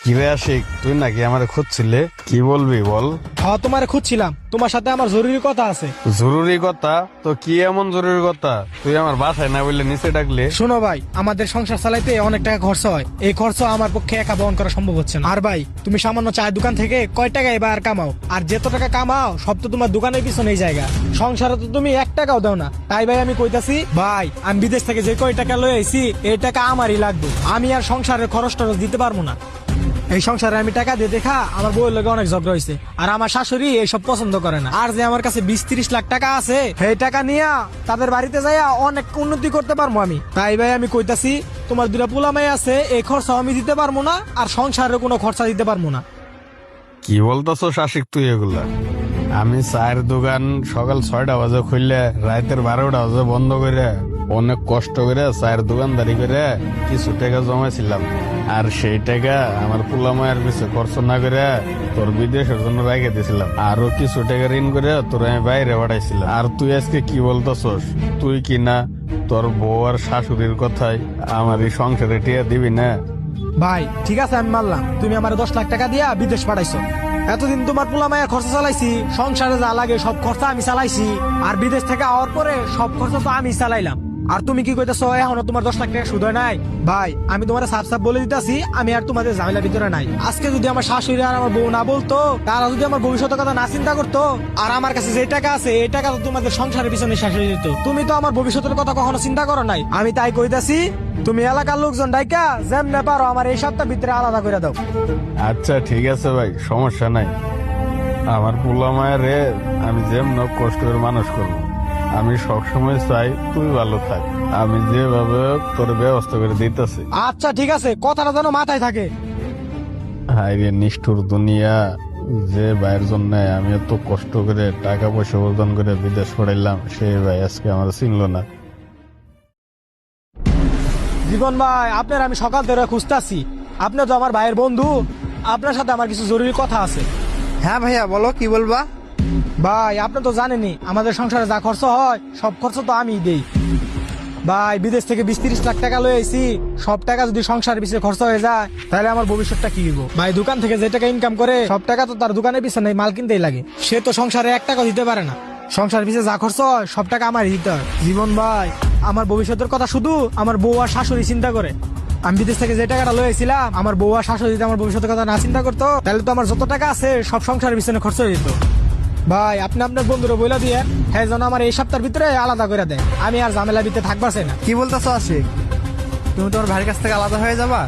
কিরে আশিক, তুই নাকি আমার খুঁজছিলে? কি বলবি বল। হ্যাঁ, তোমারে খুঁজছিলাম, তোমার সাথে আমার জরুরি কথা আছে। জরুরি কথা? তো কি এমন জরুরি কথা? তুই আমার বাসায় না বললে নিচে ডাকলে? শোনো ভাই, আমাদের সংসার চালাইতে অনেক টাকা খরচ হয়। এই খরচ আমার পক্ষে একা বহন করা সম্ভব হচ্ছে না। আর ভাই, তুমি সামান্য চায়ের দোকান থেকে কয় টাকা এবার কামাও? আর যত টাকা কামাও সব তো তোমার দোকানের পিছনেই জায়গা। সংসারে তো তুমি 1 টাকাও দাও না। তাই ভাই আমি কইতাছি, ভাই আমি বিদেশ থেকে যে কয় টাকা লয়ে আইছি এই টাকা আমারই লাগবে। আমি আর সংসারের খরচ টরচ দিতে পারবো না। এই সংসারে আমি টাকা দিয়ে দেখা আমার বউয়ের লগে অনেক ঝগড়া হয়েছে। আর আমার শাশুড়ি এইসব পছন্দ করে না। আর যে আমার কাছে 20-30 লাখ টাকা আছে, সেই টাকা নিয়ে তাদের বাড়িতে যাইয়া অনেক উন্নতি করতে পারবো আমি। তাই ভাই আমি কইতাছি, তোমার 2টা পোলা মেয়ে আছে, এই খরচা আমি দিতে পারবো না, আর সংসারের কোনো খরচা দিতে পারবো না। কি বলতেছস আশিক তুই এগুলা? আমি চায়ের দোকান সকাল 6টা বাজে খুললে রাতের 12টা বাজে বন্ধ করে অনেক কষ্ট করে চায়ের দোকানদারি করে কিছু টাকা জমাইছিলাম। আর সেই টাকা আমার পোলা মায়ের পিছে খরচ না করে তোর বিদেশের জন্য রেখে দিয়েছিলাম। আরো কিছু টাকা ঋণ করে তোর আমি বাইরে পাঠাইছিলাম। আর তুই আজকে কি বলতেছস? তুই কি না তোর বউ আর শাশুড়ির কথাই আমার এই সংসারে টিয়া দিবি না? ভাই ঠিক আছে, আমি মানলাম তুমি আমার 10 লাখ টাকা দিয়া বিদেশ পাঠাইছো। এতদিন তোমার পোলা মায়ের খরচা চালাইছি, সংসারে যা লাগে সব খরচা আমি চালাইছি। আর বিদেশ থেকে আওয়ার পরে সব খরচা তো আমি চালাইলাম। আর তুমি কি কইতেছো এখনো তোমার 10 লাখ টাকা সুদ হয় নাই? ভাই আমি তোমার সাফ সাফ বলে দিতেছি, আমি আর তোমাদের ঝামেলা ভিতরে নাই। আজকে যদি আমার শাশুড়ি আর আমার বউ না বলতো, তারা যদি আমার ভবিষ্যতের কথা না চিন্তা করতো, আর আমার কাছে যে টাকা আছে এই টাকা তো তোমাদের সংসারের পিছনে শেষ হয়ে যেত। তুমি তো আমার ভবিষ্যতের কথা কখনো চিন্তা করো নাই। আমি তাই কইতাছি, তুমি এলাকার লোকজন ডাইকা যেমনে পারো আমার এই সপ্তাহ ভিতরে আলাদা করে দাও। আচ্ছা ঠিক আছে ভাই, সমস্যা নাই। আমার পোলা মায়ের রে আমি যেমন কষ্ট করে মানুষ করবো। আমি সবসময় চাই তুই ভালো থাক। আমি যেভাবে তোর ব্যবস্থা করে দিতেছি। আচ্ছা ঠিক আছে, কথাটা যেন মাথায় থাকে। হাই রে নিষ্ঠুর দুনিয়া, যে ভাইয়ের জন্য আমি এত কষ্ট করে টাকা পয়সা উপার্জন করে বিদেশ পড়াইলাম, সেই ভাই আজকে আমার চিনল না। জীবন ভাই, আপনার আমি সকাল ধরে খুঁজতাছি। আপনি তো আমার ভাইয়ের বন্ধু, আপনার সাথে আমার কিছু জরুরি কথা আছে। হ্যাঁ ভাইয়া বলো, কি বলবা? ভাই আপনি তো জানেনই আমাদের সংসারে যা খরচ হয় সব খরচ তো আমি দেই। ভাই বিদেশ থেকে 20-30 লাখ টাকা লয়ে আইছি, সব টাকা যদি সংসারের পিছনে খরচ হয়ে যায় তাহলে আমার ভবিষ্যৎটা কি হইব? ভাই দোকান থেকে যে টাকা ইনকাম করে সব টাকা তো তার দোকানের পিছনে মাল কিনতেই লাগে। সে তো সংসারে 1 টাকা দিতে পারে না। সংসার পিছনে যা খরচ হয় সব টাকা আমার দিতে হয়। জীবন ভাই, আমার ভবিষ্যতের কথা শুধু আমার বউ আর শাশুড়ি চিন্তা করে। আমি বিদেশ থেকে যে টাকাটা লয়ে আইছিলাম, আমার বউ আর শাশুড়ি যদি আমার ভবিষ্যতের কথা না চিন্তা করতো, তাহলে তো আমার যত টাকা আছে সব সংসারের পিছনে খরচ হয়ে যেত। ভাই আপনি আপনার বন্ধুরা বইলা দিয়ে হ্যাঁ যেন আমার এই সপ্তাহের ভিতরে আলাদা করে দেয়। আমি আর ঝামেলা ভিতরে থাকবার চাই না। কি বলতেছো আশিক? তুমি তোমার ভাইয়ের কাছ থেকে আলাদা হয়ে যাবা?